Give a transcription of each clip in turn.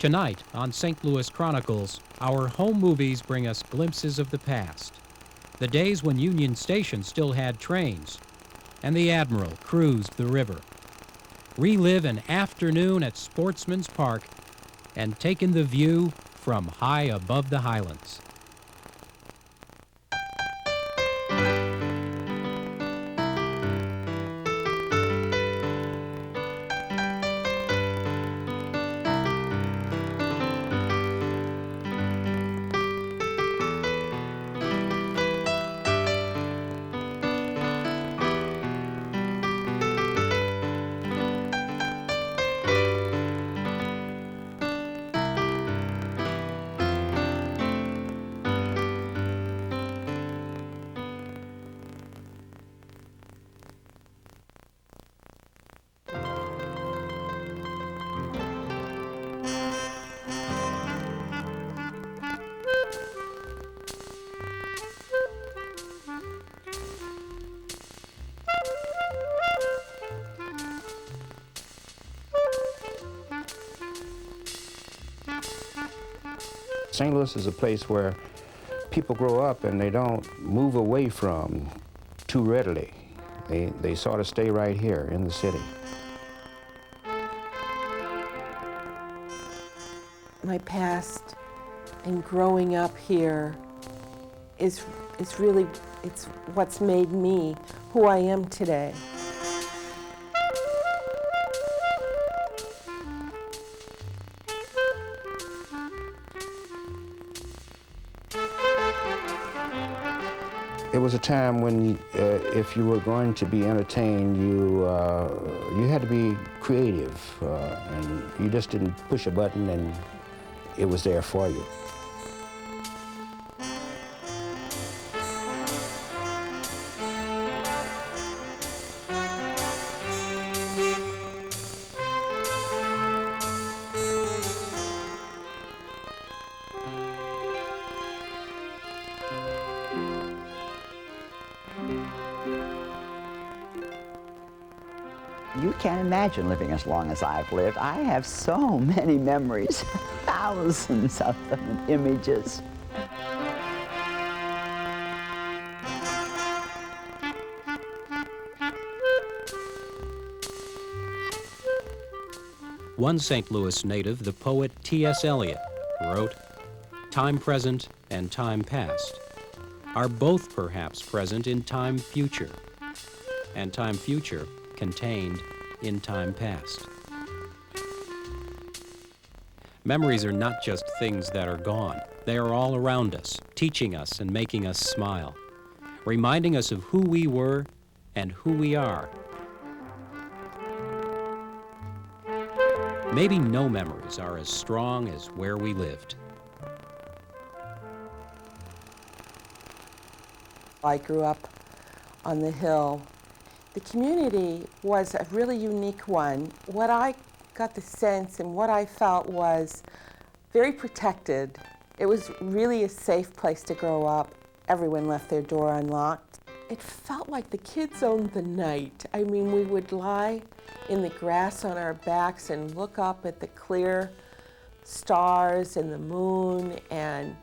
Tonight on St. Louis Chronicles, our home movies bring us glimpses of the past. The days when Union Station still had trains, and the Admiral cruised the river. Relive an afternoon at Sportsman's Park and take in the view from high above the Highlands. St. Louis is a place where people grow up and they don't move away from too readily. They sort of stay right here in the city. My past and growing up here is really, it's what's made me who I am today. It was a time when, if you were going to be entertained, you had to be creative, and you just didn't push a button and it was there for you. You can't imagine living as long as I've lived. I have so many memories, thousands of them, images. One St. Louis native, the poet T.S. Eliot, wrote, "Time present and time past are both perhaps present in time future, and time future contained in time past." Memories are not just things that are gone. They are all around us, teaching us and making us smile, reminding us of who we were and who we are. Maybe no memories are as strong as where we lived. I grew up on the hill. The community was a really unique one. What I got the sense and what I felt was very protected. It was really a safe place to grow up. Everyone left their door unlocked. It felt like the kids owned the night. I mean, we would lie in the grass on our backs and look up at the clear stars and the moon, and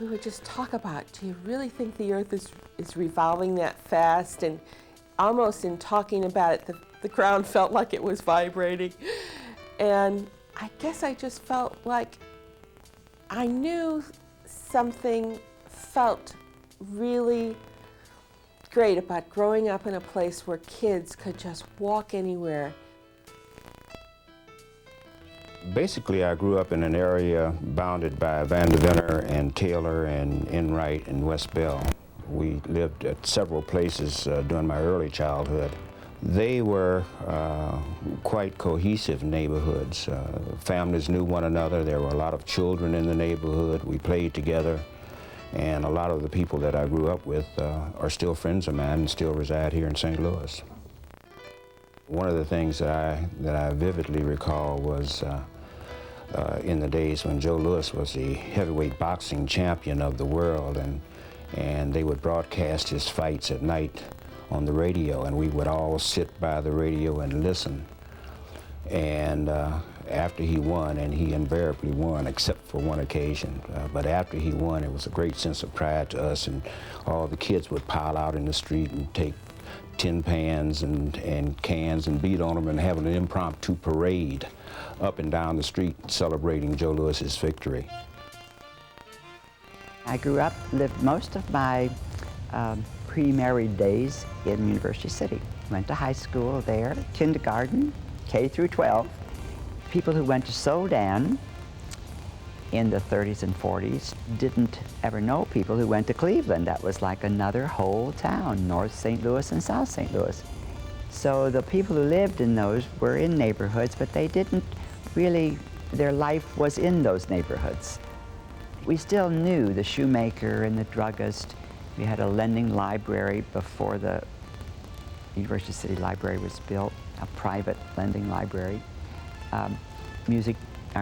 we would just talk about, do you really think the earth is revolving that fast? And almost in talking about it, the ground felt like it was vibrating. And I guess I just felt like I knew something felt really great about growing up in a place where kids could just walk anywhere. Basically, I grew up in an area bounded by Vanderventer and Taylor and Enright and West Bell. We lived at several places during my early childhood. They were quite cohesive neighborhoods. Families knew one another. There were a lot of children in the neighborhood. We played together. And a lot of the people that I grew up with are still friends of mine and still reside here in St. Louis. One of the things that I vividly recall was in the days when Joe Louis was the heavyweight boxing champion of the world, and they would broadcast his fights at night on the radio, and we would all sit by the radio and listen. And after he won, and he invariably won except for one occasion. But after he won, it was a great sense of pride to us, and all the kids would pile out in the street and take tin pans and cans and beat on them and have an impromptu parade up and down the street celebrating Joe Louis's victory. I grew up, lived most of my pre-married days in University City. Went to high school there, kindergarten, K through 12. People who went to Sodan in the 30s and 40s didn't ever know people who went to Cleveland. That was like another whole town, North St. Louis and South St. Louis. So the people who lived in those were in neighborhoods, but they didn't really, their life was in those neighborhoods. We still knew the shoemaker and the druggist. We had a lending library before the University City Library was built, a private lending library. Our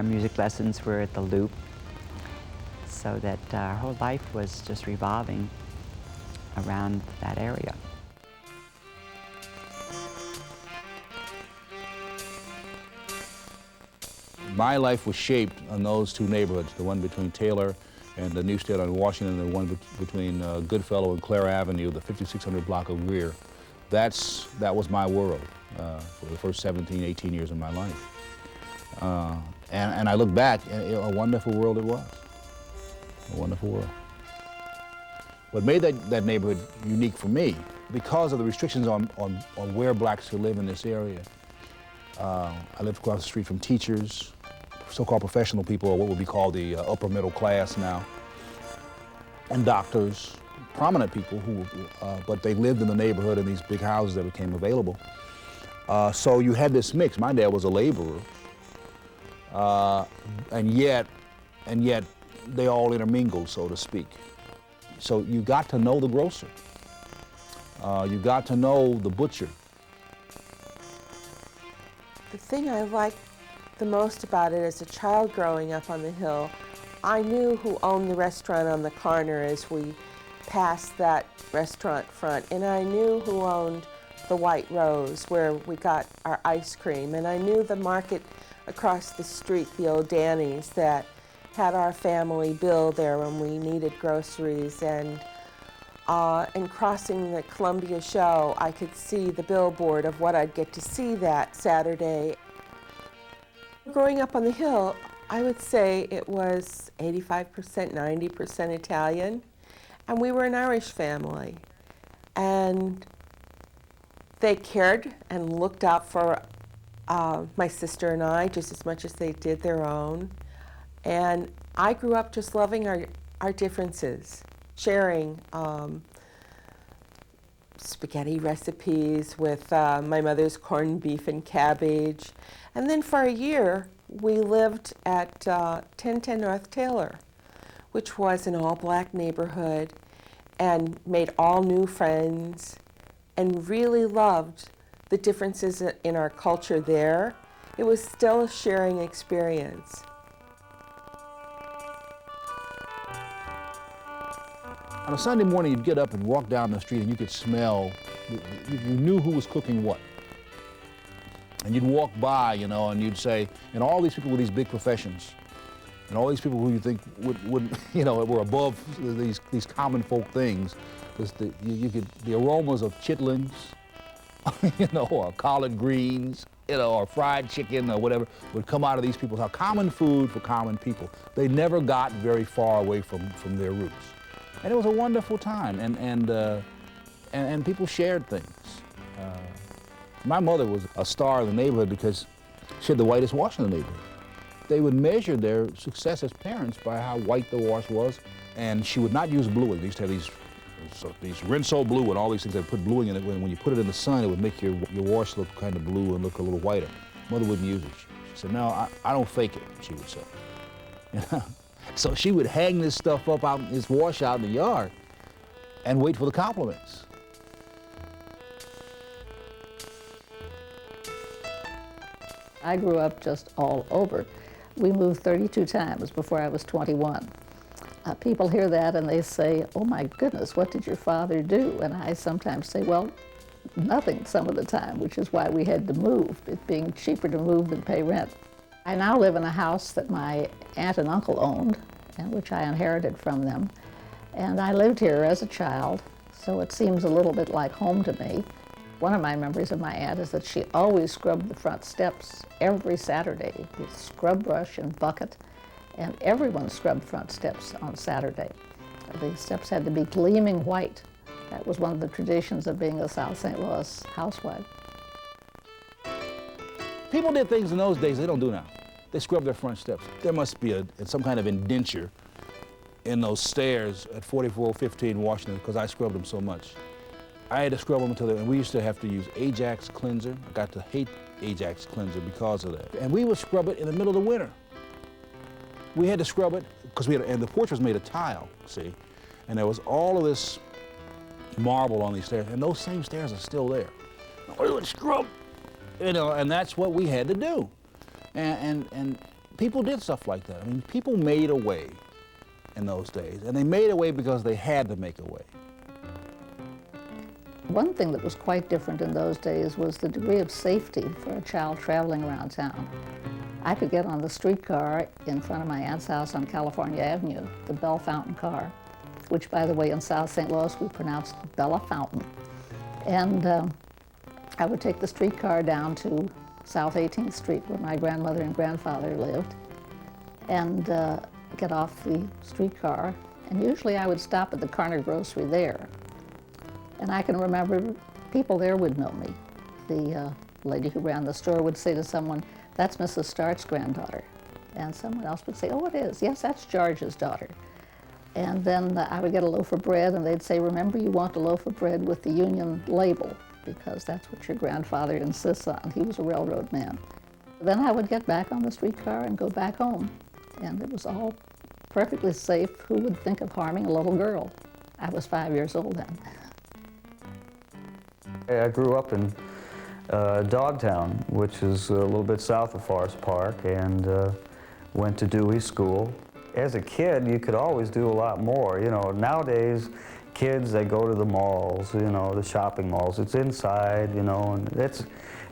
music lessons were at the Loop, so that our whole life was just revolving around that area. My life was shaped on those two neighborhoods, the one between Taylor and the Newstead on Washington, and the one between Goodfellow and Clare Avenue, the 5600 block of Greer. That was my world for the first 17, 18 years of my life. And I look back, and a wonderful world it was. A wonderful world. What made that neighborhood unique for me, because of the restrictions on where blacks could live in this area. I lived across the street from teachers, so-called professional people, or what would be called the upper middle class now, and doctors, prominent people who, but they lived in the neighborhood in these big houses that became available. So you had this mix. My dad was a laborer, and yet they all intermingled, so to speak. So you got to know the grocer. You got to know the butcher. The thing I liked the most about it as a child growing up on the hill, I knew who owned the restaurant on the corner as we passed that restaurant front, and I knew who owned the White Rose where we got our ice cream, and I knew the market across the street, the old Danny's, that had our family bill there when we needed groceries, and crossing the Columbia show, I could see the billboard of what I'd get to see that Saturday. Growing up on the hill, I would say it was 85%, 90% Italian, and we were an Irish family. And they cared and looked out for my sister and I just as much as they did their own. And I grew up just loving our differences, sharing spaghetti recipes with my mother's corned beef and cabbage. And then for a year, we lived at 1010 North Taylor, which was an all-black neighborhood, and made all new friends, and really loved the differences in our culture there. It was still a sharing experience. On a Sunday morning, you'd get up and walk down the street and you could smell, you knew who was cooking what. And you'd walk by, you know, and you'd say, and all these people with these big professions, and all these people who you think would you know, were above these common folk things, was the aromas of chitlins, you know, or collard greens, you know, or fried chicken or whatever would come out of these people's house. Common food for common people. They never got very far away from their roots. And it was a wonderful time, and people shared things. My mother was a star in the neighborhood because she had the whitest wash in the neighborhood. They would measure their success as parents by how white the wash was, and she would not use bluing. They used to have these Rinso blue and all these things. They put bluing in it. When you put it in the sun, it would make your wash look kind of blue and look a little whiter. Mother wouldn't use it. She said, no, I don't fake it, she would say. You know? So she would hang this stuff up out, this wash out in the yard, and wait for the compliments. I grew up just all over. We moved 32 times before I was 21. People hear that and they say, oh my goodness, what did your father do? And I sometimes say, well, nothing some of the time, which is why we had to move, it being cheaper to move than pay rent. I now live in a house that my aunt and uncle owned, and which I inherited from them. And I lived here as a child, so it seems a little bit like home to me. One of my memories of my aunt is that she always scrubbed the front steps every Saturday with scrub brush and bucket, and everyone scrubbed front steps on Saturday. The steps had to be gleaming white. That was one of the traditions of being a South St. Louis housewife. People did things in those days they don't do now. They scrub their front steps. There must be some kind of indenture in those stairs at 4415 Washington because I scrubbed them so much. I had to scrub them and we used to have to use Ajax cleanser. I got to hate Ajax cleanser because of that. And we would scrub it in the middle of the winter. We had to scrub it because and the porch was made of tile, see? And there was all of this marble on these stairs, and those same stairs are still there. We would scrub, you know, and that's what we had to do. And people did stuff like that. I mean, people made a way in those days, and they made a way because they had to make a way. One thing that was quite different in those days was the degree of safety for a child traveling around town. I could get on the streetcar in front of my aunt's house on California Avenue, the Bell Fountain car, which, by the way, in South St. Louis, we pronounced Bella Fountain. And I would take the streetcar down to South 18th Street, where my grandmother and grandfather lived, and get off the streetcar. And usually I would stop at the Carner Grocery there. And I can remember people there would know me. The lady who ran the store would say to someone, "That's Mrs. Start's granddaughter." And someone else would say, "Oh, it is. Yes, that's George's daughter." And then I would get a loaf of bread, and they'd say, "Remember, you want a loaf of bread with the Union label, because that's what your grandfather insists on. He was a railroad man." Then I would get back on the streetcar and go back home. And it was all perfectly safe. Who would think of harming a little girl? I was 5 years old then. I grew up in Dogtown, which is a little bit south of Forest Park, and went to Dewey School. As a kid, you could always do a lot more. You know, nowadays, kids, they go to the malls, you know, the shopping malls. It's inside, you know, and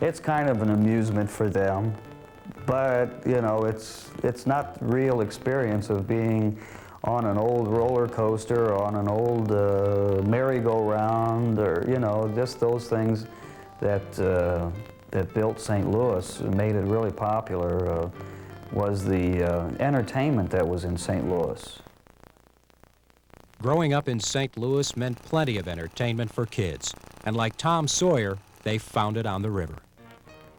it's kind of an amusement for them. But, you know, it's not the real experience of being on an old roller coaster or on an old merry-go-round, or, you know, just those things that built St. Louis, made it really popular, was the entertainment that was in St. Louis. Growing up in St. Louis meant plenty of entertainment for kids, and like Tom Sawyer, they found it on the river.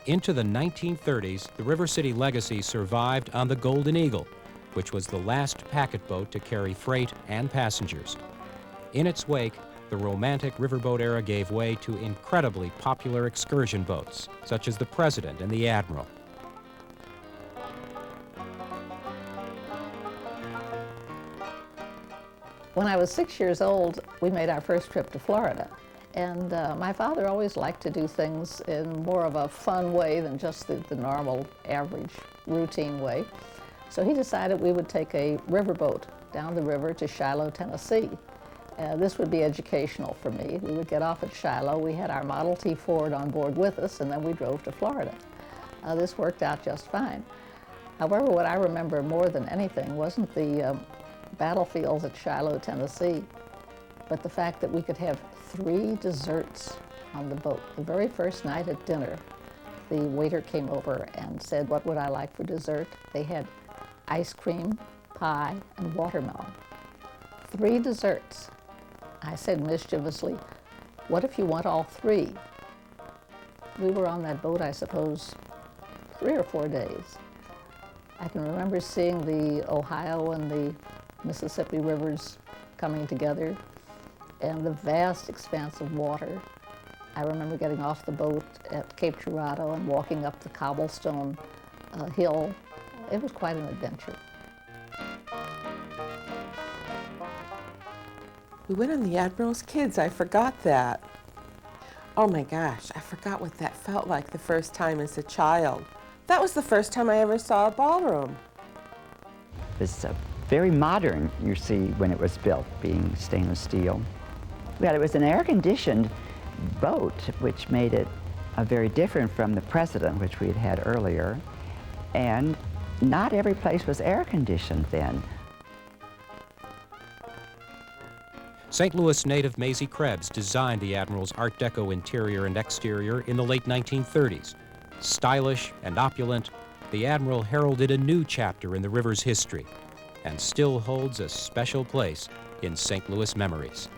Into the 1930s, the River City legacy survived on the Golden Eagle, which was the last packet boat to carry freight and passengers. In its wake, the romantic riverboat era gave way to incredibly popular excursion boats, such as the President and the Admiral. When I was 6 years old, we made our first trip to Florida. And my father always liked to do things in more of a fun way than just the normal, average, routine way. So he decided we would take a riverboat down the river to Shiloh, Tennessee. This would be educational for me. We would get off at Shiloh. We had our Model T Ford on board with us, and then we drove to Florida. This worked out just fine. However, what I remember more than anything wasn't the battlefields at Shiloh, Tennessee, but the fact that we could have 3 desserts on the boat. The very first night at dinner, the waiter came over and said, "What would I like for dessert?" They had ice cream, pie, and watermelon. 3 desserts. I said mischievously, "What if you want all 3? We were on that boat, I suppose, 3 or 4 days. I can remember seeing the Ohio and the Mississippi rivers coming together, and the vast expanse of water. I remember getting off the boat at Cape Girardeau and walking up the cobblestone hill. It was quite an adventure. We went on the Admiral's Kids. I forgot that. Oh my gosh, I forgot what that felt like the first time as a child. That was the first time I ever saw a ballroom. It's very modern, you see, when it was built, being stainless steel. Well, it was an air-conditioned boat, which made it very different from the President, which we had had earlier. And not every place was air conditioned then. St. Louis native Maisie Krebs designed the Admiral's Art Deco interior and exterior in the late 1930s. Stylish and opulent, the Admiral heralded a new chapter in the river's history and still holds a special place in St. Louis memories.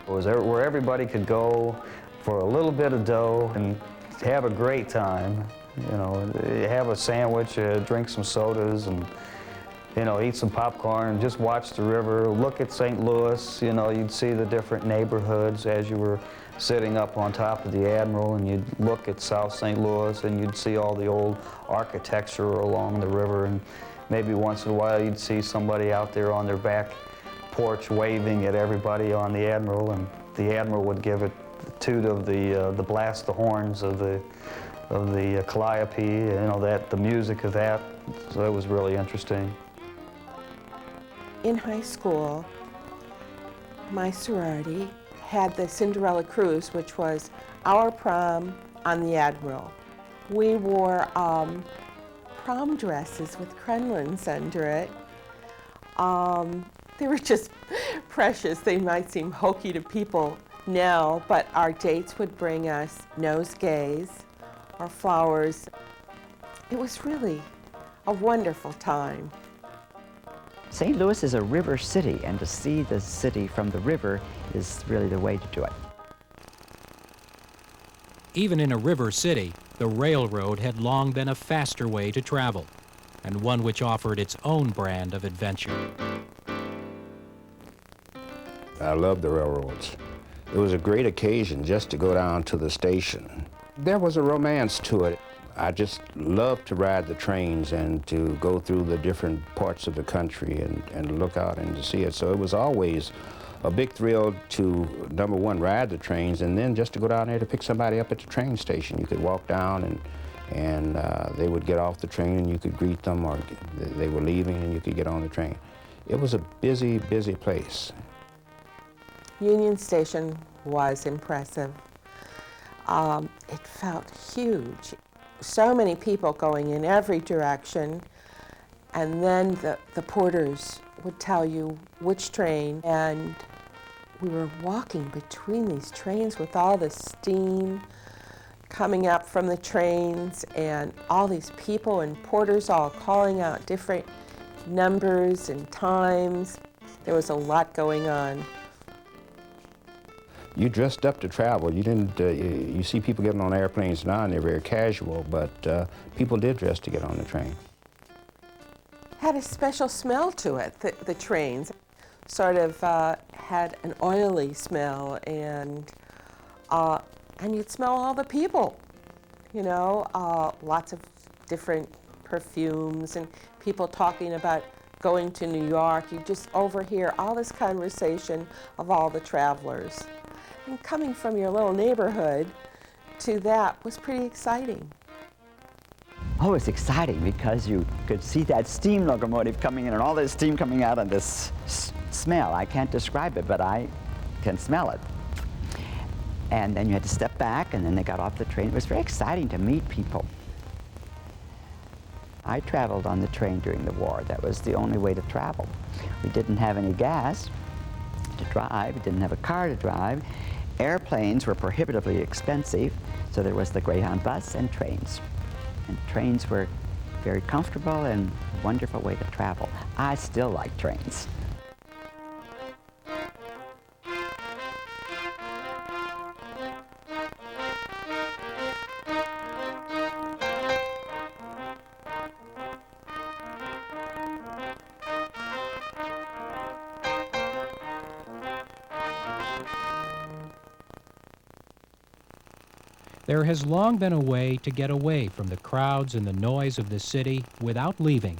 It was where everybody could go for a little bit of dough and have a great time. You know, have a sandwich, drink some sodas, and you know, eat some popcorn, just watch the river, look at St. Louis. You know, you'd see the different neighborhoods as you were sitting up on top of the Admiral, and you'd look at South St. Louis, and you'd see all the old architecture along the river, and maybe once in a while you'd see somebody out there on their back porch waving at everybody on the Admiral, and the Admiral would give it the toot of the blast the horns of the calliope, you know, the music of that. So it was really interesting. In high school, my sorority had the Cinderella Cruise, which was our prom on the Admiral. We wore prom dresses with crenolines under it. They were just precious. They might seem hokey to people now, but our dates would bring us nosegays or flowers. It was really a wonderful time. St. Louis is a river city, and to see the city from the river is really the way to do it. Even in a river city, the railroad had long been a faster way to travel, and one which offered its own brand of adventure. I love the railroads. It was a great occasion just to go down to the station. There was a romance to it. I just loved to ride the trains and to go through the different parts of the country and look out and to see it. So it was always a big thrill to, number one, ride the trains, and then just to go down there to pick somebody up at the train station. You could walk down and they would get off the train and you could greet them, or they were leaving and you could get on the train. It was a busy, busy place. Union Station was impressive. It felt huge. So many people going in every direction, and then the porters would tell you which train, and we were walking between these trains with all the steam coming up from the trains and all these people and porters all calling out different numbers and times. There was a lot going on. You dressed up to travel. You didn't, you see people getting on airplanes now and they're very casual, but people did dress to get on the train. Had a special smell to it, the trains. Sort of had an oily smell, and you'd smell all the people, you know, lots of different perfumes and people talking about going to New York. You just overhear all this conversation of all the travelers. And coming from your little neighborhood to that was pretty exciting. Oh, it's exciting because you could see that steam locomotive coming in and all this steam coming out and this smell. I can't describe it, but I can smell it. And then you had to step back, and then they got off the train. It was very exciting to meet people. I traveled on the train during the war. That was the only way to travel. We didn't have any gas to drive. We didn't have a car to drive. Airplanes were prohibitively expensive, so there was the Greyhound bus and trains. And trains were very comfortable and a wonderful way to travel. I still like trains. There has long been a way to get away from the crowds and the noise of the city without leaving.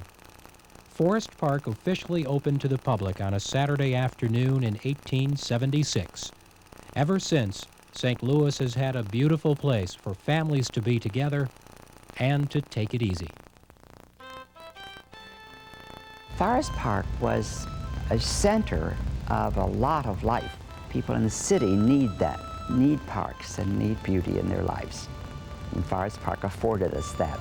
Forest Park officially opened to the public on a Saturday afternoon in 1876. Ever since, St. Louis has had a beautiful place for families to be together and to take it easy. Forest Park was a center of a lot of life. People in the city need that, need parks and need beauty in their lives. And Forest Park afforded us that.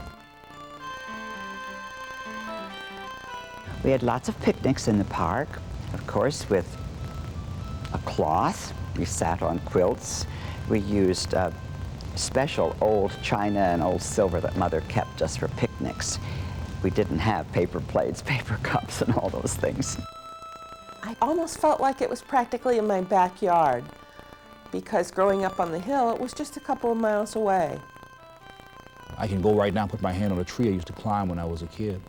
We had lots of picnics in the park, of course, with a cloth. We sat on quilts. We used special old china and old silver that Mother kept just for picnics. We didn't have paper plates, paper cups, and all those things. I almost felt like it was practically in my backyard, because growing up on the hill, it was just a couple of miles away. I can go right now and put my hand on a tree I used to climb when I was a kid.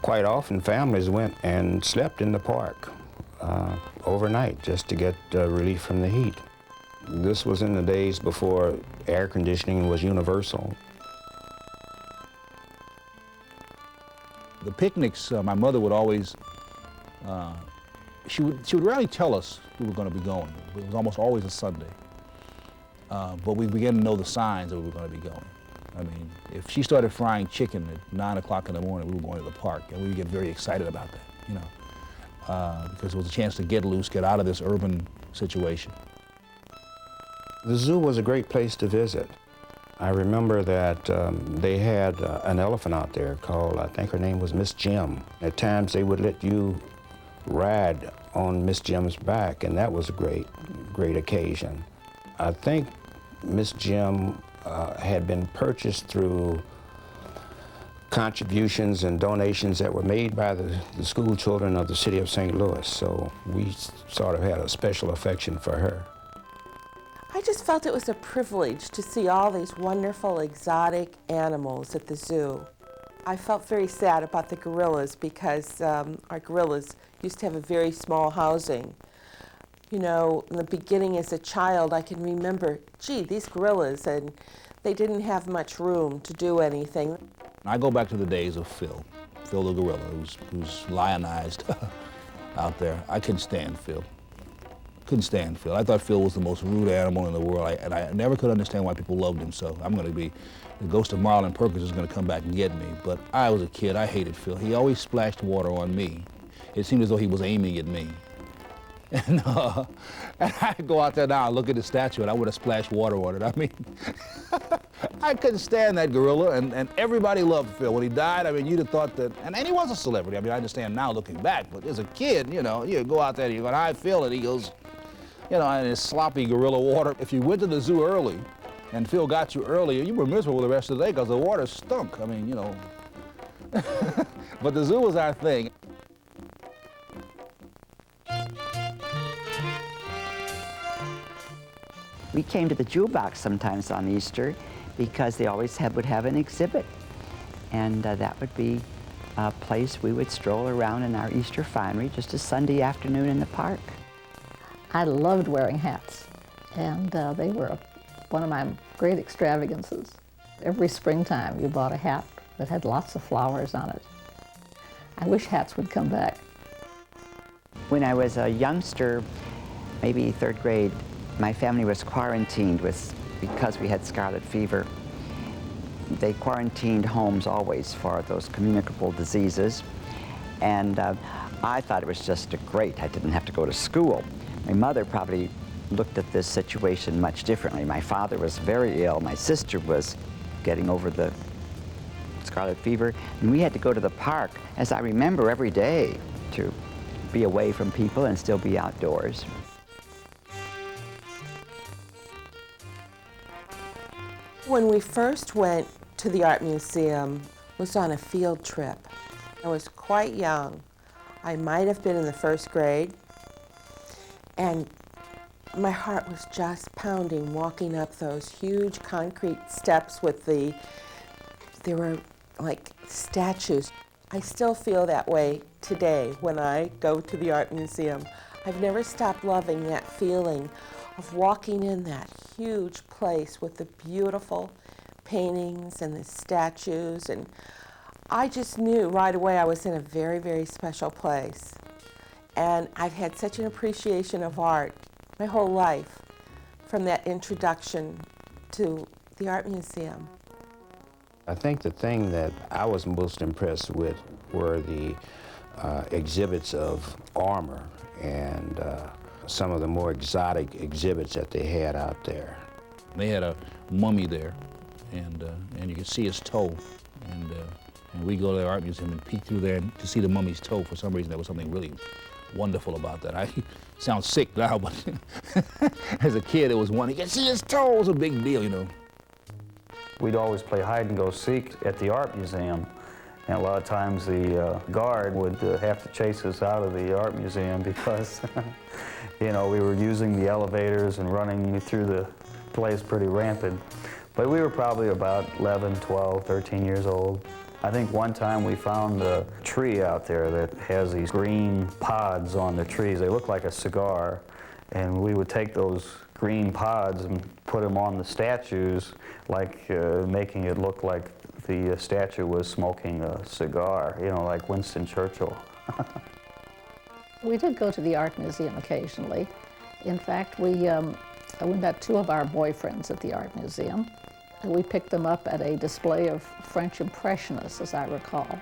Quite often, families went and slept in the park overnight just to get relief from the heat. This was in the days before air conditioning was universal. The picnics, my mother would always, she would rarely tell us we were going to be going. It was almost always a Sunday. But we began to know the signs that we were going to be going. I mean, if she started frying chicken at 9 o'clock in the morning, we were going to the park, and we would get very excited about that, you know, because it was a chance to get loose, get out of this urban situation. The zoo was a great place to visit. I remember that they had an elephant out there called, I think her name was Miss Jim. At times they would let you ride on Miss Jim's back, and that was a great occasion. I think Miss Jim had been purchased through contributions and donations that were made by the school children of the city of St. Louis, so we sort of had a special affection for her. I just felt it was a privilege to see all these wonderful exotic animals at the zoo. I felt very sad about the gorillas because our gorillas used to have a very small housing. You know, in the beginning as a child, I can remember, gee, these gorillas, and they didn't have much room to do anything. I go back to the days of Phil the gorilla, who's lionized out there. I couldn't stand Phil. Couldn't stand Phil. I thought Phil was the most rude animal in the world, and I never could understand why people loved him so. I'm going to be, the ghost of Marlon Perkins is going to come back and get me. But I was a kid, I hated Phil. He always splashed water on me. It seemed as though he was aiming at me. And I'd go out there now and look at the statue, and I would have splashed water on it. I mean, I couldn't stand that gorilla, and everybody loved Phil. When he died, I mean, you'd have thought that, and he was a celebrity. I mean, I understand now looking back, but as a kid, you know, you go out there and you go, hi, Phil, and he goes, you know, and his sloppy gorilla water. If you went to the zoo early, and Phil got you early, you were miserable the rest of the day because the water stunk. I mean, you know. But the zoo was our thing. We came to the jewel box sometimes on Easter because they always would have an exhibit. And that would be a place we would stroll around in our Easter finery just a Sunday afternoon in the park. I loved wearing hats, and they were one of my great extravagances. Every springtime you bought a hat that had lots of flowers on it. I wish hats would come back. When I was a youngster, maybe third grade, my family was quarantined because we had scarlet fever. They quarantined homes always for those communicable diseases. And I thought it was just great. I didn't have to go to school. My mother probably looked at this situation much differently. My father was very ill. My sister was getting over the scarlet fever. And we had to go to the park, as I remember, every day to be away from people and still be outdoors. When we first went to the art museum, was on a field trip. I was quite young. I might have been in the first grade. And my heart was just pounding walking up those huge concrete steps with there were like statues. I still feel that way today when I go to the art museum. I've never stopped loving that feeling of walking in that huge place with the beautiful paintings and the statues, and I just knew right away I was in a very, very special place. And I've had such an appreciation of art my whole life from that introduction to the art museum. I think the thing that I was most impressed with were the exhibits of armor and some of the more exotic exhibits that they had out there. They had a mummy there, and you could see his toe, and And we go to the art museum and peek through there to see the mummy's toe. For some reason, there was something really wonderful about that. I sound sick now, but as a kid, it was one. You can see his toe. It was a big deal, you know. We'd always play hide and go seek at the art museum. And a lot of times the guard would have to chase us out of the art museum because, you know, we were using the elevators and running through the place pretty rampant. But we were probably about 11, 12, 13 years old. I think one time we found a tree out there that has these green pods on the trees. They look like a cigar. And we would take those green pods and put them on the statues, like making it look like the statue was smoking a cigar, you know, like Winston Churchill. We did go to the art museum occasionally. In fact, we met two of our boyfriends at the art museum. We picked them up at a display of French Impressionists, as I recall.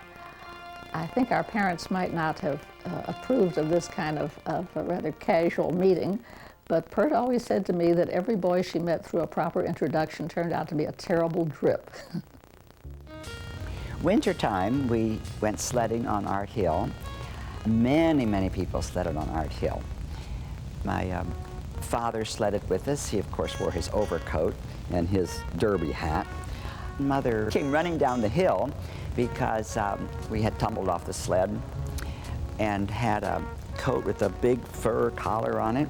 I think our parents might not have approved of this kind of a rather casual meeting, but Pert always said to me that every boy she met through a proper introduction turned out to be a terrible drip. Wintertime, we went sledding on Art Hill. Many people sledded on Art Hill. My father sledded with us. He, of course, wore his overcoat and his derby hat. Mother came running down the hill because we had tumbled off the sled and had a coat with a big fur collar on it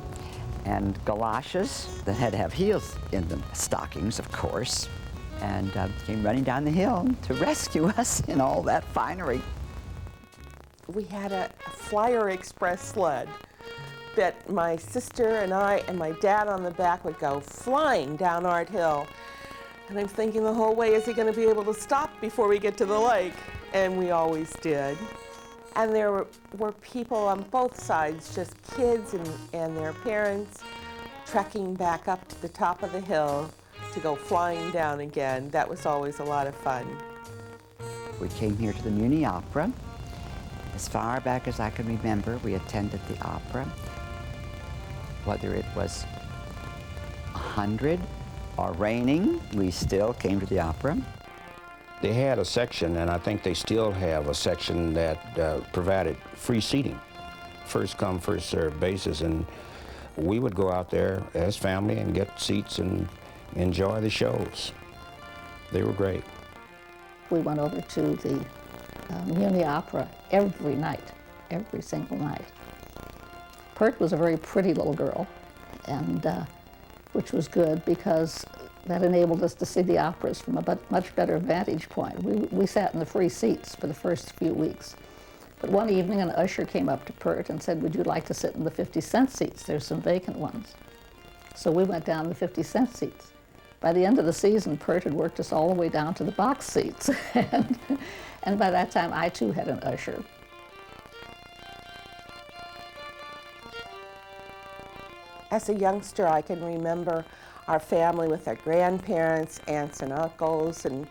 and galoshes that had to have heels in them, stockings, of course, and came running down the hill to rescue us in all that finery. We had a Flyer Express sled that my sister and I and my dad on the back would go flying down Art Hill. And I'm thinking the whole way, is he going to be able to stop before we get to the lake? And we always did. And there were people on both sides, just kids and their parents, trekking back up to the top of the hill to go flying down again. That was always a lot of fun. We came here to the Muni Opera. As far back as I can remember, we attended the opera. Whether it was 100 or raining, we still came to the opera. They had a section, and I think they still have a section that provided free seating, first come, first served basis, and we would go out there as family and get seats and enjoy the shows. They were great. We went over to the Muni Opera every night, every single night. Pert was a very pretty little girl, and which was good because that enabled us to see the operas from a much better vantage point. We sat in the free seats for the first few weeks. But one evening, an usher came up to Pert and said, "Would you like to sit in the 50-cent seats? There's some vacant ones." So we went down the 50-cent seats. By the end of the season, Pert had worked us all the way down to the box seats. And by that time, I too had an usher. As a youngster, I can remember our family with our grandparents, aunts and uncles, and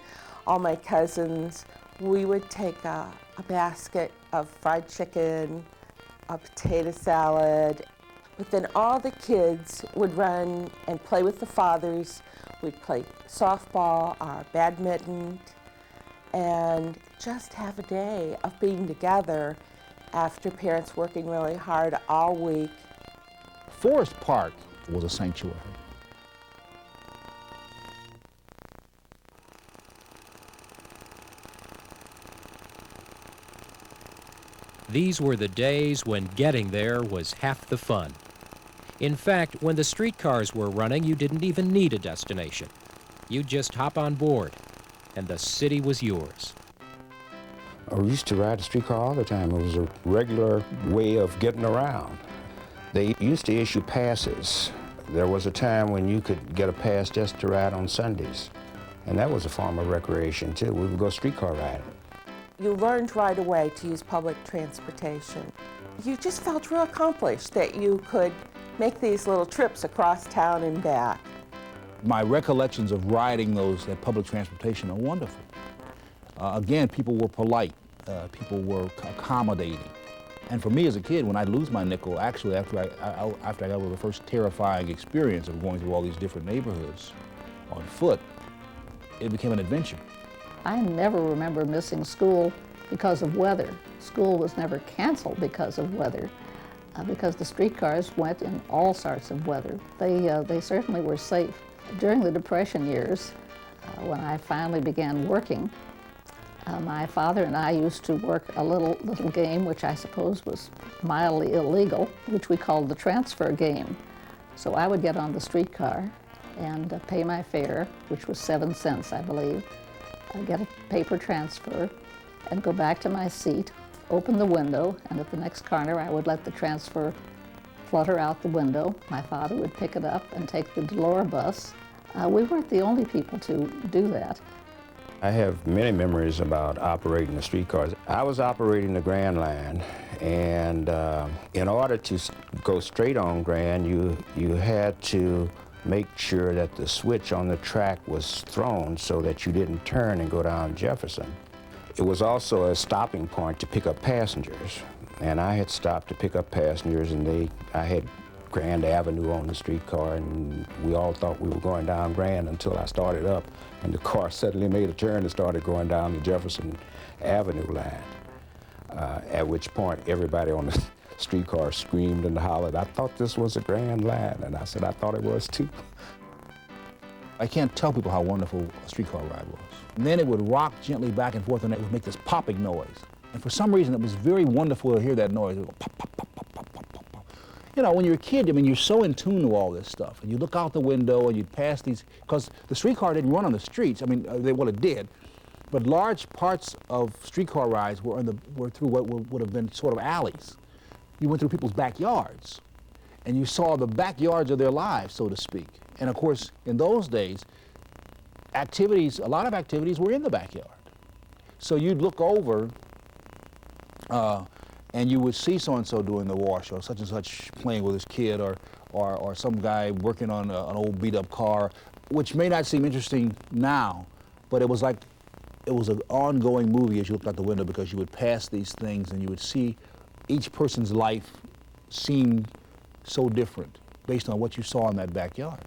all my cousins. We would take a basket of fried chicken, a potato salad, but then all the kids would run and play with the fathers. We'd play softball or badminton, and just have a day of being together after parents working really hard all week. Forest Park was a sanctuary. These were the days when getting there was half the fun. In fact, when the streetcars were running, you didn't even need a destination. You'd just hop on board, and the city was yours. We used to ride the streetcar all the time. It was a regular way of getting around. They used to issue passes. There was a time when you could get a pass just to ride on Sundays, and that was a form of recreation, too. We would go streetcar riding. You learned right away to use public transportation. You just felt real accomplished that you could make these little trips across town and back. My recollections of riding that public transportation are wonderful. Again, people were polite. People were accommodating. And for me as a kid, when I lose my nickel, actually after I got over the first terrifying experience of going through all these different neighborhoods on foot, it became an adventure. I never remember missing school because of weather. School was never canceled because of weather, because the streetcars went in all sorts of weather. They certainly were safe. During the Depression years, when I finally began working, my father and I used to work a little game, which I suppose was mildly illegal, which we called the transfer game. So I would get on the streetcar and pay my fare, which was 7 cents, I believe. I'd get a paper transfer and go back to my seat, open the window, and at the next corner I would let the transfer flutter out the window. My father would pick it up and take the Delora bus. We weren't the only people to do that. I have many memories about operating the streetcars. I was operating the Grand Line, and in order to go straight on Grand, you had to make sure that the switch on the track was thrown so that you didn't turn and go down Jefferson. It was also a stopping point to pick up passengers, and I had stopped to pick up passengers, and I had Grand Avenue on the streetcar, and we all thought we were going down Grand until I started up, and the car suddenly made a turn and started going down the Jefferson Avenue line, at which point everybody on the streetcar screamed and hollered, "I thought this was a Grand Line," and I said, "I thought it was too." I can't tell people how wonderful a streetcar ride was. And then it would rock gently back and forth, and it would make this popping noise. And for some reason, it was very wonderful to hear that noise. It would go pop, pop, pop, pop, pop, pop, pop, pop. You know, when you're a kid, I mean, you're so in tune to all this stuff. And you look out the window and you pass these, because the streetcar didn't run on the streets. I mean, it did. But large parts of streetcar rides were through what would have been sort of alleys. You went through people's backyards, and you saw the backyards of their lives, so to speak. And of course, in those days, a lot of activities were in the backyard. So you'd look over and you would see so-and-so doing the wash, or such and such playing with his kid, or some guy working on an old beat-up car, which may not seem interesting now, but it was like, it was an ongoing movie as you looked out the window, because you would pass these things and you would see each person's life seemed so different based on what you saw in that backyard.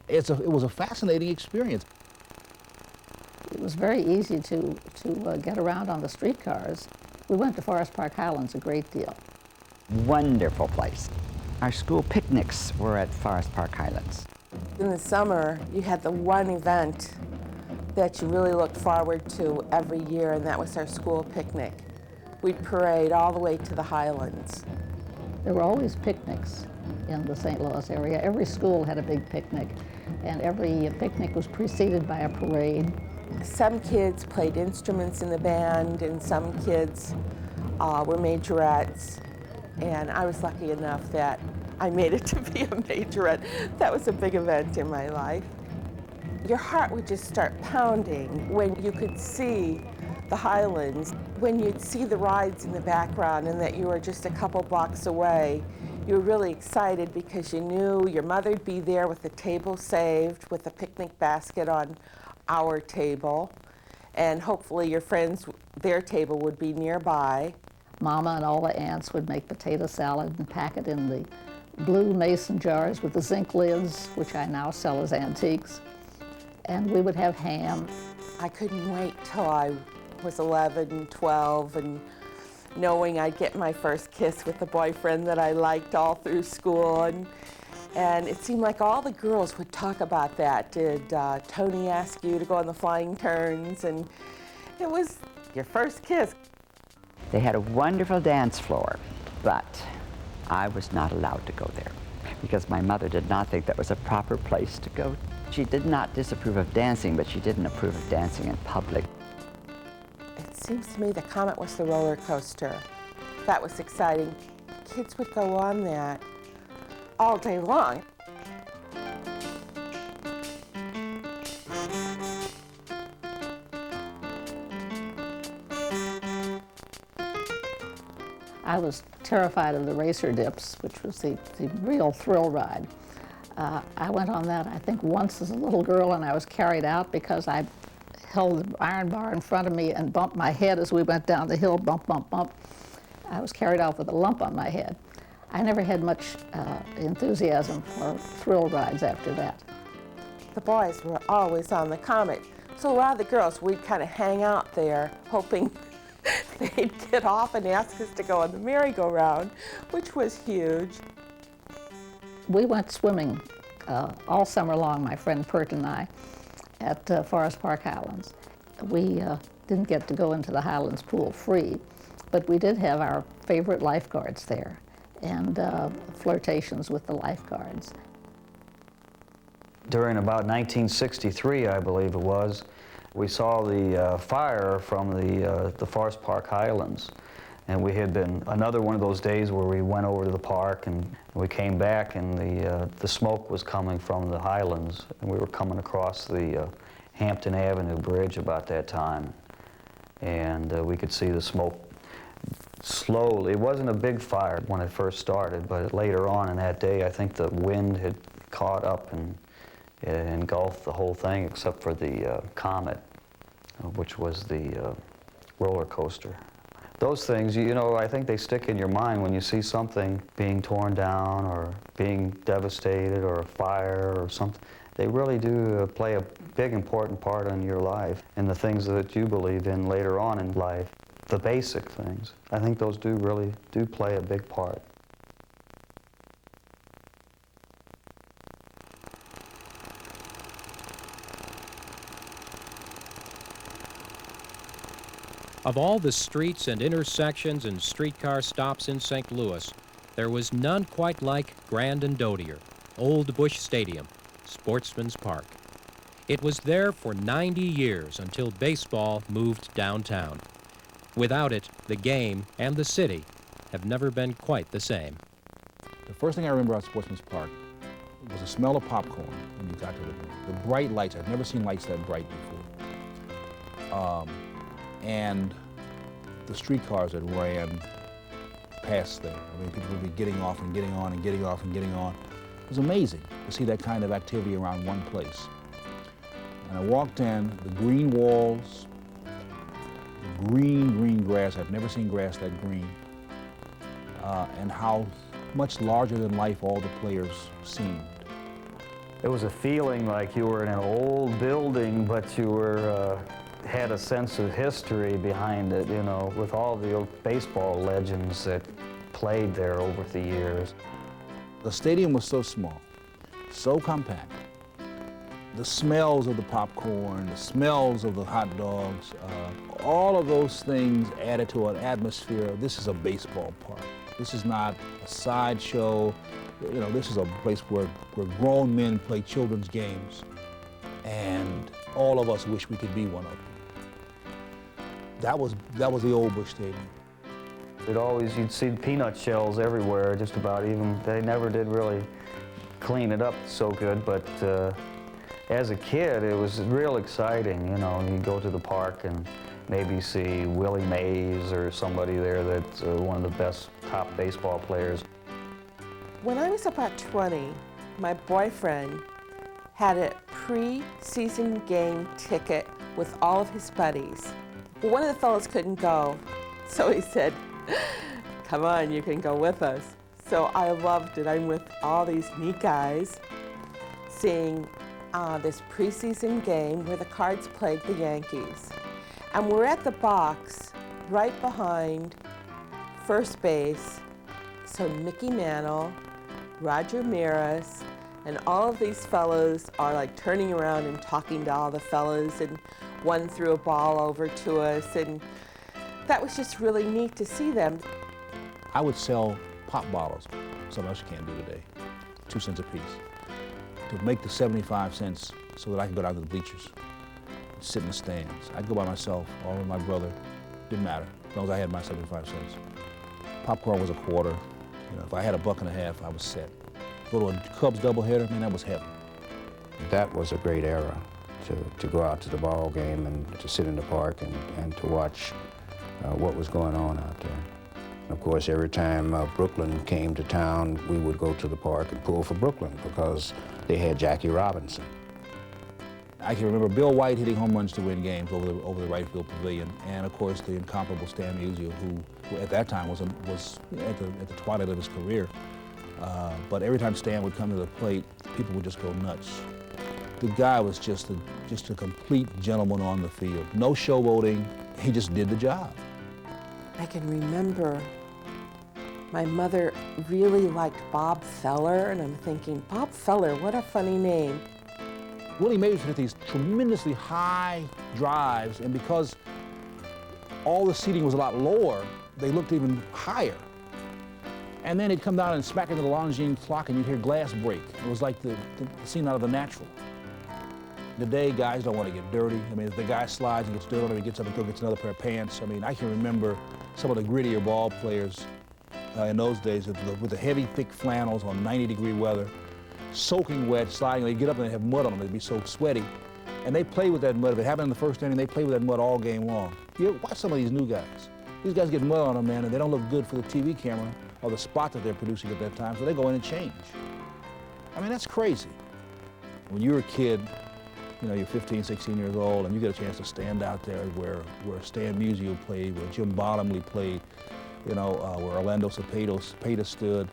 It was a fascinating experience. It was very easy to get around on the streetcars. We went to Forest Park Highlands a great deal. Wonderful place. Our school picnics were at Forest Park Highlands. In the summer, you had the one event that you really looked forward to every year, and that was our school picnic. We'd parade all the way to the Highlands. There were always picnics in the St. Louis area. Every school had a big picnic, and every picnic was preceded by a parade. Some kids played instruments in the band, and some kids were majorettes, and I was lucky enough that I made it to be a majorette. That was a big event in my life. Your heart would just start pounding when you could see the Highlands, when you'd see the rides in the background and that you were just a couple blocks away. You were really excited because you knew your mother'd be there with the table saved, with a picnic basket on our table, and hopefully your friends, their table would be nearby. Mama and all the aunts would make potato salad and pack it in the blue mason jars with the zinc lids, which I now sell as antiques. And we would have ham. I couldn't wait till I was 11, 12, and knowing I'd get my first kiss with the boyfriend that I liked all through school. And it seemed like all the girls would talk about that. Did Tony ask you to go on the flying turns? And it was your first kiss. They had a wonderful dance floor, but I was not allowed to go there because my mother did not think that was a proper place to go. She did not disapprove of dancing, but she didn't approve of dancing in public. It seems to me the Comet was the roller coaster. That was exciting. Kids would go on that all day long. I was terrified of the racer dips, which was the real thrill ride. I went on that, I think, once as a little girl, and I was carried out because I held the iron bar in front of me and bumped my head as we went down the hill, bump, bump, bump. I was carried out with a lump on my head. I never had much enthusiasm for thrill rides after that. the boys were always on the Comet. So a lot of the girls, we'd kind of hang out there hoping they'd get off and ask us to go on the merry-go-round, which was huge. We went swimming all summer long, my friend Pert and I, at Forest Park Highlands. We didn't get to go into the Highlands pool free, but we did have our favorite lifeguards there and flirtations with the lifeguards. During about 1963, I believe it was, we saw the fire from the Forest Park Highlands. And we had been, another one of those days where we went over to the park and we came back and the smoke was coming from the Highlands. And we were coming across the Hampton Avenue Bridge about that time. And we could see the smoke slowly. It wasn't a big fire when it first started, but later on in that day, I think the wind had caught up and engulfed the whole thing except for the Comet, which was the roller coaster. Those things, you know, I think they stick in your mind when you see something being torn down or being devastated or a fire or something. They really do play a big, important part in your life and the things that you believe in later on in life, the basic things. I think those really do play a big part. Of all the streets and intersections and streetcar stops in St. Louis, there was none quite like Grand and Dodier, Old Bush Stadium, Sportsman's Park. It was there for 90 years until baseball moved downtown. Without it, the game and the city have never been quite the same. The first thing I remember about Sportsman's Park was the smell of popcorn when you got to the bright lights. I've never seen lights that bright before. And the streetcars that ran past there. I mean, people would be getting off and getting on and getting off and getting on. It was amazing to see that kind of activity around one place. And I walked in, the green walls, the green grass. I've never seen grass that green. And how much larger than life all the players seemed. It was a feeling like you were in an old building, but you were had a sense of history behind it, you know, with all the old baseball legends that played there over the years. The stadium was so small, so compact. The smells of the popcorn, the smells of the hot dogs, all of those things added to an atmosphere. This is a baseball park. This is not a sideshow. You know, this is a place where grown men play children's games, and all of us wish we could be one of them. That was the old Bush Stadium. You'd see peanut shells everywhere, just about even. They never did really clean it up so good, but as a kid, it was real exciting, you know. You go to the park and maybe see Willie Mays or somebody there that's one of the best top baseball players. When I was about 20, my boyfriend had a pre-season game ticket with all of his buddies. Well, one of the fellows couldn't go, so he said, "Come on, you can go with us." So I loved it. I'm with all these neat guys seeing this preseason game where the Cards played the Yankees. And we're at the box right behind first base. So Mickey Mantle, Roger Maris, and all of these fellows are like turning around and talking to all the fellows, and one threw a ball over to us, and that was just really neat to see them. I would sell pop bottles, something else you can't do today, 2 cents a piece, to make the 75 cents so that I could go down to the bleachers, sit in the stands. I'd go by myself, or with my brother, didn't matter, as long as I had my 75 cents. Popcorn was a quarter. You know, if I had $1.50, I was set. Go to a Cubs doubleheader, man, that was heaven. That was a great era to go out to the ball game and to sit in the park and to watch what was going on out there. Of course, every time Brooklyn came to town, we would go to the park and pull for Brooklyn because they had Jackie Robinson. I can remember Bill White hitting home runs to win games over the right field pavilion, and of course the incomparable Stan Musial, who at that time was at the twilight of his career. But every time Stan would come to the plate, people would just go nuts. The guy was just a complete gentleman on the field. No showboating, he just did the job. I can remember my mother really liked Bob Feller, and I'm thinking, Bob Feller, what a funny name. Willie Mays hit these tremendously high drives, and because all the seating was a lot lower, they looked even higher. And then he'd come down and smack into the Longines clock, and you'd hear glass break. It was like the scene out of The Natural. Today, guys don't want to get dirty. I mean, if the guy slides and gets dirt on him, he gets up and gets another pair of pants. I mean, I can remember some of the grittier ball players in those days with the heavy, thick flannels on 90-degree weather, soaking wet, sliding. They'd get up and they'd have mud on them. They'd be so sweaty. And they play with that mud. If it happened in the first inning, they play with that mud all game long. You watch some of these new guys. These guys get mud on them, man, and they don't look good for the TV camera or the spot that they're producing at that time, so they go in and change. I mean, that's crazy. When you're a kid, you know, you're 15, 16 years old, and you get a chance to stand out there where Stan Musial played, where Jim Bottomley played, you know, where Orlando Cepeda stood,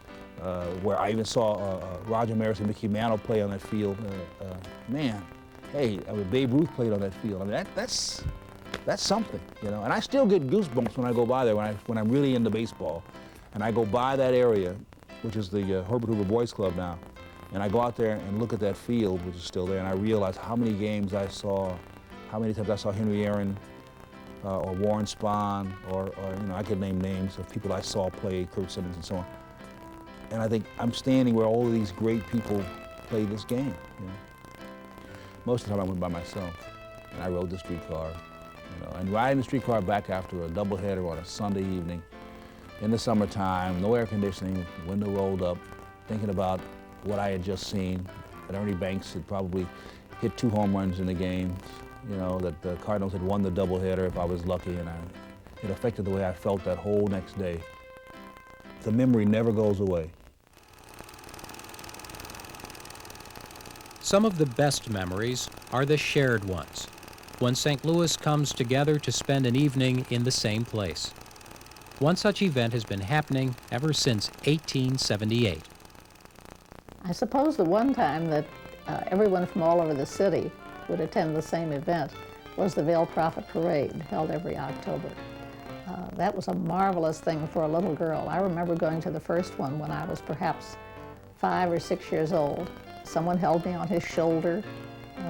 where I even saw Roger Maris and Mickey Mantle play on that field. Man, hey, I mean, Babe Ruth played on that field. I mean, that's something, you know. And I still get goosebumps when I go by there, when I'm really into baseball, and I go by that area, which is the Herbert Hoover Boys Club now, and I go out there and look at that field, which is still there, and I realize how many games I saw, how many times I saw Henry Aaron, or Warren Spahn, or you know, I could name names of people I saw play, Kurt Simmons and so on. And I think I'm standing where all of these great people play this game. You know? Most of the time I went by myself, and I rode the streetcar. You know, and riding the streetcar back after a doubleheader on a Sunday evening, in the summertime, no air conditioning, window rolled up, thinking about what I had just seen, that Ernie Banks had probably hit 2 home runs in the game, you know, that the Cardinals had won the doubleheader if I was lucky, and it affected the way I felt that whole next day. The memory never goes away. Some of the best memories are the shared ones, when St. Louis comes together to spend an evening in the same place. One such event has been happening ever since 1878. I suppose the one time that everyone from all over the city would attend the same event was the Veil Prophet Parade, held every October. That was a marvelous thing for a little girl. I remember going to the first one when I was perhaps 5 or 6 years old. Someone held me on his shoulder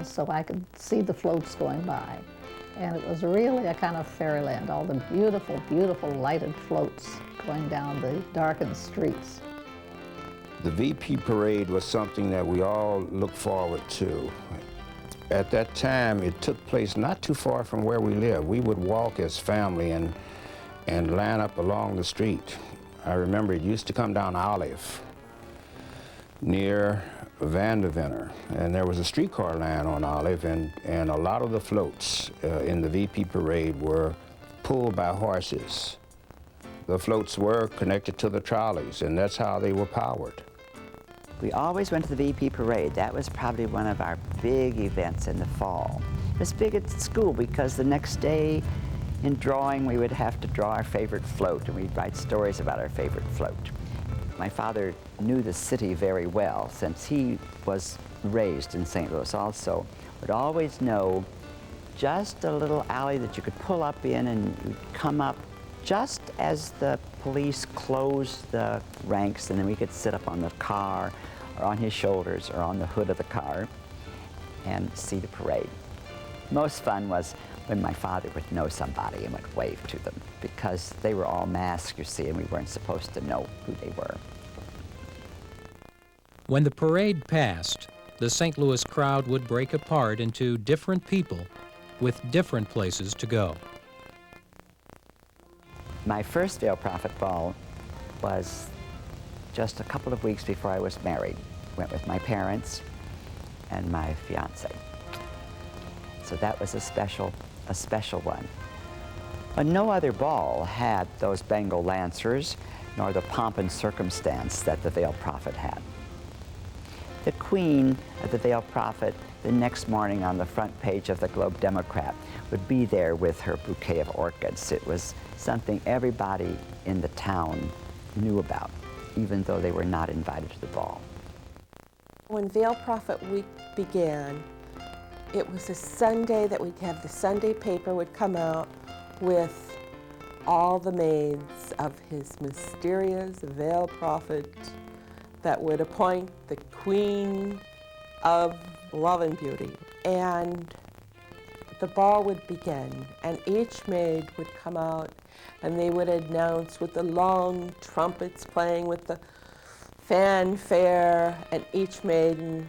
so I could see the floats going by. And it was really a kind of fairyland, all the beautiful, beautiful lighted floats going down the darkened streets. The VP Parade was something that we all looked forward to. At that time, it took place not too far from where we lived. We would walk as family and line up along the street. I remember it used to come down Olive near Vanderventer, and there was a streetcar line on Olive, and a lot of the floats in the VP Parade were pulled by horses. The floats were connected to the trolleys, and that's how they were powered. We always went to the VP Parade. That was probably one of our big events in the fall. It was big at school because the next day in drawing we would have to draw our favorite float, and we'd write stories about our favorite float. My father knew the city very well since he was raised in St. Louis also. Would always know just a little alley that you could pull up in, and you'd come up just as the police closed the ranks, and then we could sit up on the car or on his shoulders or on the hood of the car and see the parade. Most fun was when my father would know somebody and would wave to them, because they were all masked, you see, and we weren't supposed to know who they were. When the parade passed, the St. Louis crowd would break apart into different people with different places to go. My first Veil Prophet Ball was just a couple of weeks before I was married. Went with my parents and my fiance. So that was a special one. But no other ball had those Bengal Lancers, nor the pomp and circumstance that the Veil Prophet had. The Queen of the Veil Prophet, the next morning on the front page of the Globe Democrat, would be there with her bouquet of orchids. It was something everybody in the town knew about, even though they were not invited to the ball. When Veil Prophet Week began, It was a Sunday that we'd have the Sunday paper would come out with all the maids of his mysterious veiled prophet that would appoint the Queen of Love and Beauty. And the ball would begin, and each maid would come out and they would announce with the long trumpets playing with the fanfare, and each maiden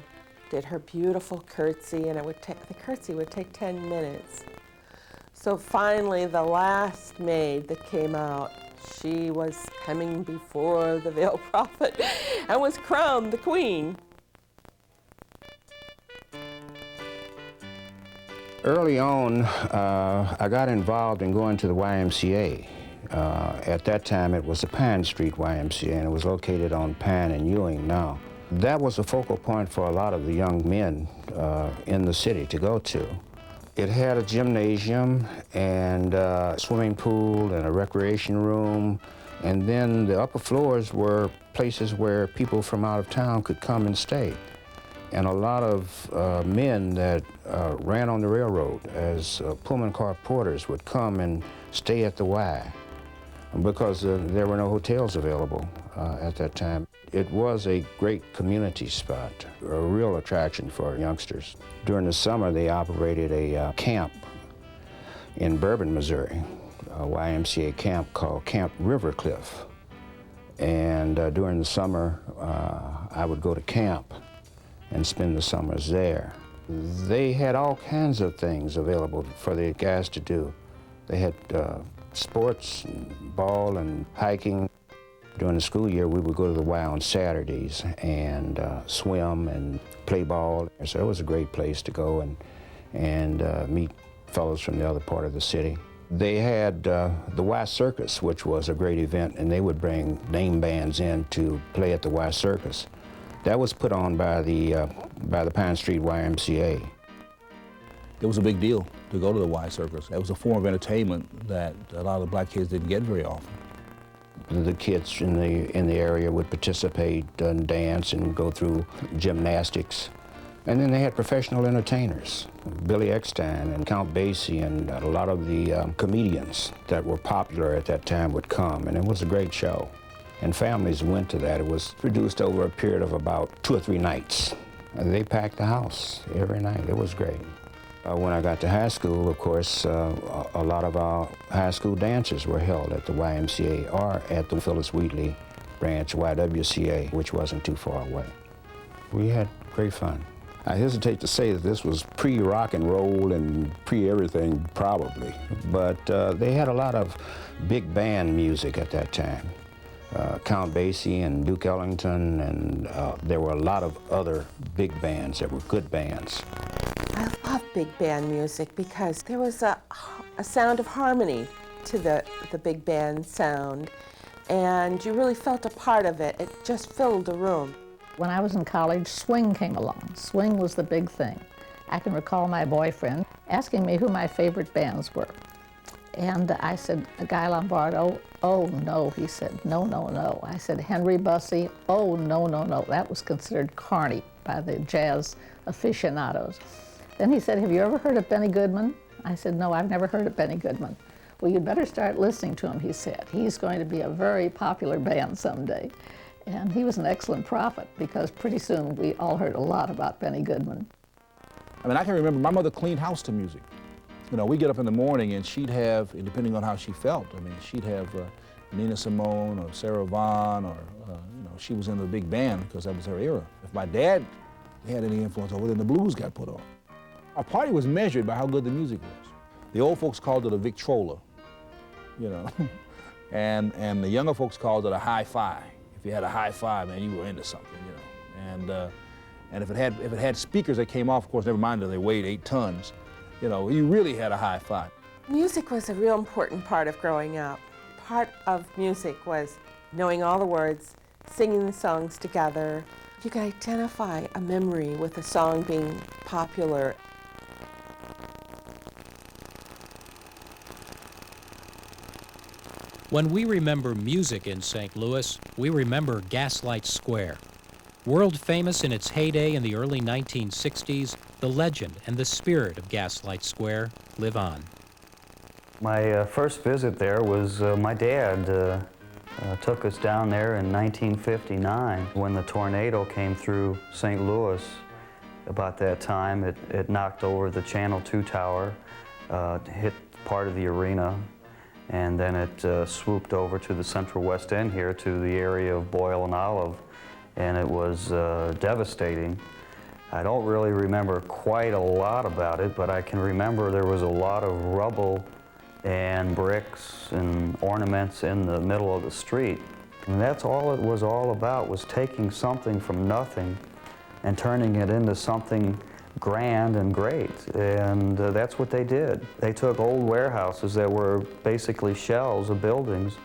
did her beautiful curtsy, and the curtsy would take 10 minutes. So finally, the last maid that came out, she was coming before the veiled prophet and was crowned the queen. Early on, I got involved in going to the YMCA. At that time, it was the Pine Street YMCA, and it was located on Pine and Ewing now. That was a focal point for a lot of the young men in the city to go to. It had a gymnasium and a swimming pool and a recreation room, and then the upper floors were places where people from out of town could come and stay. And a lot of men that ran on the railroad as Pullman car porters would come and stay at the Y because there were no hotels available at that time. It was a great community spot, a real attraction for youngsters. During the summer, they operated a camp in Bourbon, Missouri, a YMCA camp called Camp Rivercliff. And during the summer, I would go to camp and spend the summers there. They had all kinds of things available for the guys to do. They had sports, and ball, and hiking. During the school year, we would go to the Y on Saturdays and swim and play ball. So it was a great place to go and meet fellows from the other part of the city. They had the Y Circus, which was a great event, and they would bring name bands in to play at the Y Circus. That was put on by the Pine Street YMCA. It was a big deal to go to the Y Circus. It was a form of entertainment that a lot of black kids didn't get very often. The kids in the area would participate and dance and go through gymnastics. And then they had professional entertainers, Billy Eckstein and Count Basie, and a lot of the comedians that were popular at that time would come, and it was a great show. And families went to that. It was produced over a period of about 2 or 3 nights. And they packed the house every night. It was great. When I got to high school, of course, a lot of our high school dances were held at the YMCA or at the Phyllis Wheatley branch YWCA, which wasn't too far away. We had great fun. I hesitate to say that this was pre-rock and roll and pre-everything, probably, but they had a lot of big band music at that time. Count Basie and Duke Ellington, and there were a lot of other big bands that were good bands. I love big band music because there was a sound of harmony to the big band sound, and you really felt a part of it. It just filled the room. When I was in college, swing came along. Swing was the big thing. I can recall my boyfriend asking me who my favorite bands were. And I said, Guy Lombardo. Oh, no, he said, no, no, no. I said, Henry Bussey. Oh, no, no, no. That was considered carny by the jazz aficionados. Then he said, have you ever heard of Benny Goodman? I said, no, I've never heard of Benny Goodman. Well, you'd better start listening to him, he said. He's going to be a very popular band someday. And he was an excellent prophet because pretty soon we all heard a lot about Benny Goodman. I mean, I can remember my mother cleaned house to music. You know, we'd get up in the morning and she'd have, depending on how she felt, I mean, she'd have Nina Simone or Sarah Vaughan, or, you know, she was in the big band because that was her era. If my dad had any influence over, then the blues got put on. Our party was measured by how good the music was. The old folks called it a Victrola, you know, and the younger folks called it a hi-fi. If you had a hi-fi, man, you were into something, you know. And if it had speakers that came off, of course, never mind that they weighed 8 tons, you know, you really had a hi-fi. Music was a real important part of growing up. Part of music was knowing all the words, singing the songs together. You could identify a memory with a song being popular. When we remember music in St. Louis, we remember Gaslight Square. World famous in its heyday in the early 1960s, the legend and the spirit of Gaslight Square live on. My first visit there was my dad took us down there in 1959 when the tornado came through St. Louis. About that time, it knocked over the Channel 2 tower, hit part of the arena, and then it swooped over to the Central West End here to the area of Boyle and Olive, and it was devastating. I don't really remember quite a lot about it, but I can remember there was a lot of rubble and bricks and ornaments in the middle of the street. And that's all it was all about, was taking something from nothing and turning it into something grand and great. And that's what they did. They took old warehouses that were basically shells of buildings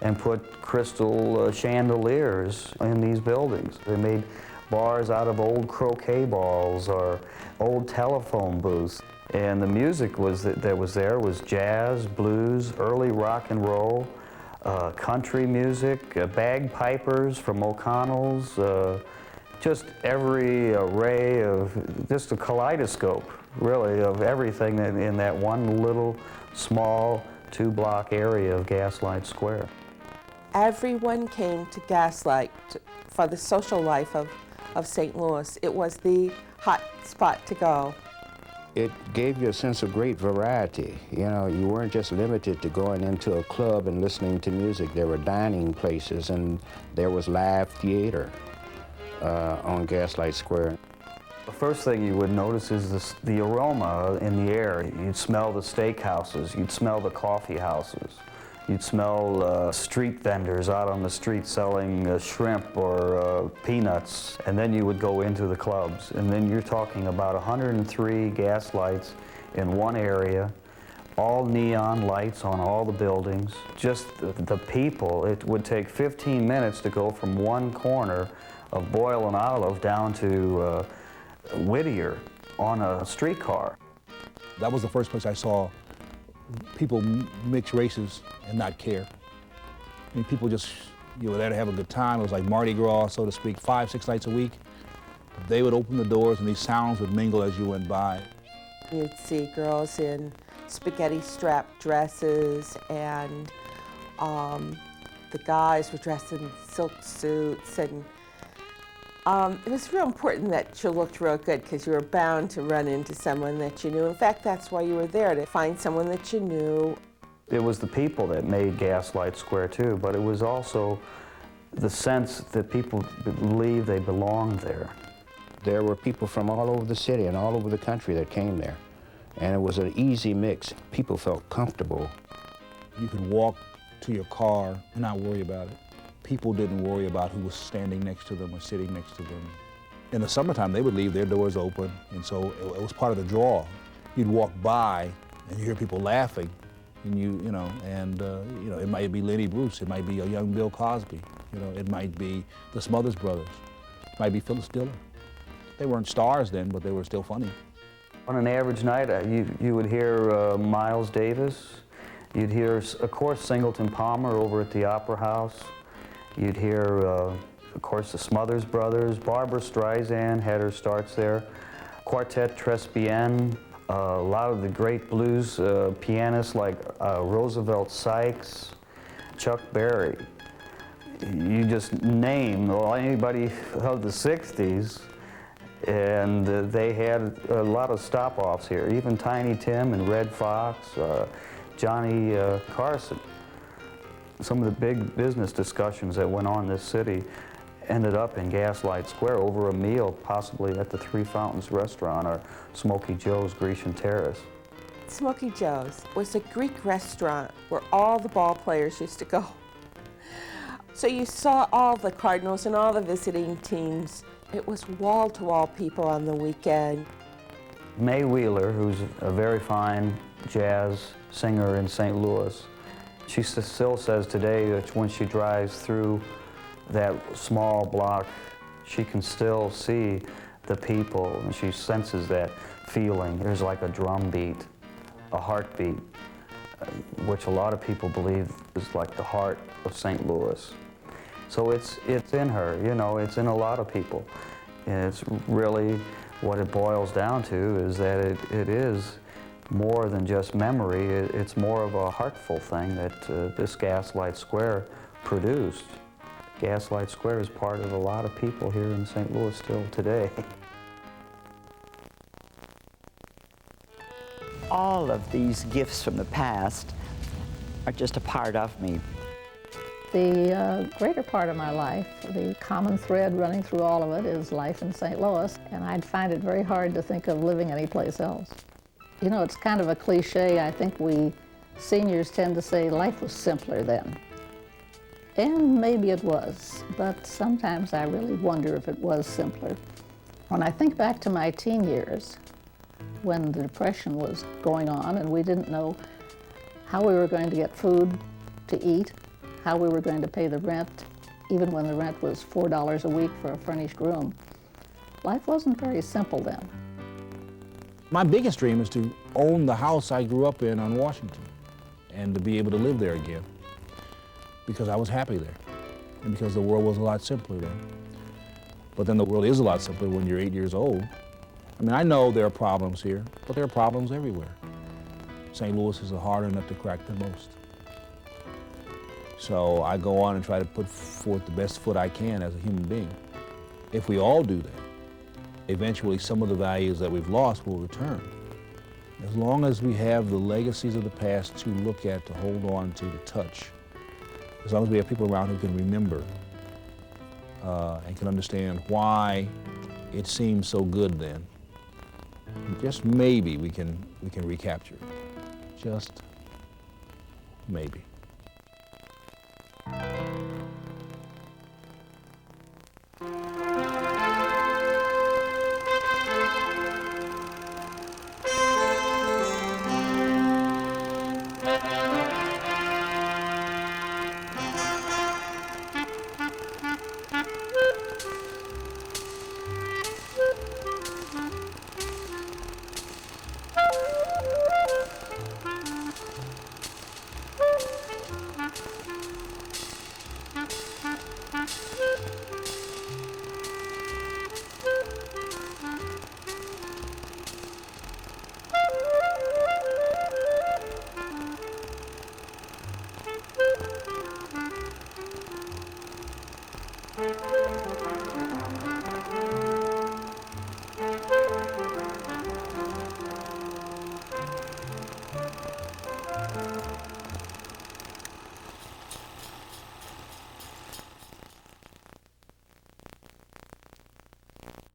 and put crystal chandeliers in these buildings. They made bars out of old croquet balls or old telephone booths. And the music that was there was jazz, blues, early rock and roll, country music, bagpipers from O'Connell's, just every array of, just a kaleidoscope, really, of everything in that one little, small, two-block area of Gaslight Square. Everyone came to Gaslight for the social life of St. Louis. It was the hot spot to go. It gave you a sense of great variety. You know, you weren't just limited to going into a club and listening to music. There were dining places, and there was live theater on Gaslight Square. The first thing you would notice is the aroma in the air. You'd smell the steakhouses, you'd smell the coffee houses, you'd smell street vendors out on the street selling shrimp or peanuts, and then you would go into the clubs. And then you're talking about 103 gas lights in one area, all neon lights on all the buildings. Just the people, it would take 15 minutes to go from one corner of Boyle and Olive down to Whittier on a streetcar. That was the first place I saw people mix races and not care. I mean, people just, you were there to have a good time. It was like Mardi Gras, so to speak, 5-6 nights a week. They would open the doors and these sounds would mingle as you went by. You'd see girls in spaghetti strap dresses, and the guys were dressed in silk suits, and it was real important that you looked real good, because you were bound to run into someone that you knew. In fact, that's why you were there, to find someone that you knew. It was the people that made Gaslight Square too, but it was also the sense that people believed they belonged there. There were people from all over the city and all over the country that came there, and it was an easy mix. People felt comfortable. You could walk to your car and not worry about it. People didn't worry about who was standing next to them or sitting next to them. In the summertime, they would leave their doors open, and so it was part of the draw. You'd walk by and you hear people laughing, and you know, it might be Lenny Bruce, it might be a young Bill Cosby, it might be the Smothers Brothers, it might be Phyllis Diller. They weren't stars then, but they were still funny. On an average night, you would hear Miles Davis. You'd hear, of course, Singleton Palmer over at the Opera House. You'd hear, of course, the Smothers Brothers. Barbra Streisand had her starts there. Quartet Tres Bien. A lot of the great blues pianists like Roosevelt Sykes, Chuck Berry. You just name anybody of the 60s, and they had a lot of stop-offs here. Even Tiny Tim and Red Fox, Johnny Carson. Some of the big business discussions that went on in this city ended up in Gaslight Square over a meal, possibly at the Three Fountains restaurant or Smoky Joe's Grecian Terrace. Smoky Joe's was a Greek restaurant where all the ball players used to go. So you saw all the Cardinals and all the visiting teams. It was wall-to-wall people on the weekend. May Wheeler, who's a very fine jazz singer in St. Louis, she still says today that when she drives through that small block, she can still see the people, and she senses that feeling. There's like a drum beat, a heartbeat, which a lot of people believe is like the heart of St. Louis. So it's in her, it's in a lot of people. And it's really what it boils down to is that it is more than just memory. It's more of a heartful thing that this Gaslight Square produced. Gaslight Square is part of a lot of people here in St. Louis still today. All of these gifts from the past are just a part of me. The greater part of my life, the common thread running through all of it is life in St. Louis, and I'd find it very hard to think of living anyplace else. You know, it's kind of a cliche. I think we seniors tend to say life was simpler then. And maybe it was, but sometimes I really wonder if it was simpler. When I think back to my teen years, when the Depression was going on and we didn't know how we were going to get food to eat, how we were going to pay the rent, even when the rent was $4 a week for a furnished room. Life wasn't very simple then. My biggest dream is to own the house I grew up in on Washington and to be able to live there again, because I was happy there and because the world was a lot simpler then. But then the world is a lot simpler when you're 8 years old. I mean, I know there are problems here, but there are problems everywhere. St. Louis is a harder nut to crack than most. So I go on and try to put forth the best foot I can as a human being. If we all do that, eventually some of the values that we've lost will return. As long as we have the legacies of the past to look at, to hold on to touch, as long as we have people around who can remember and can understand why it seemed so good then, just maybe we can recapture it. Just maybe.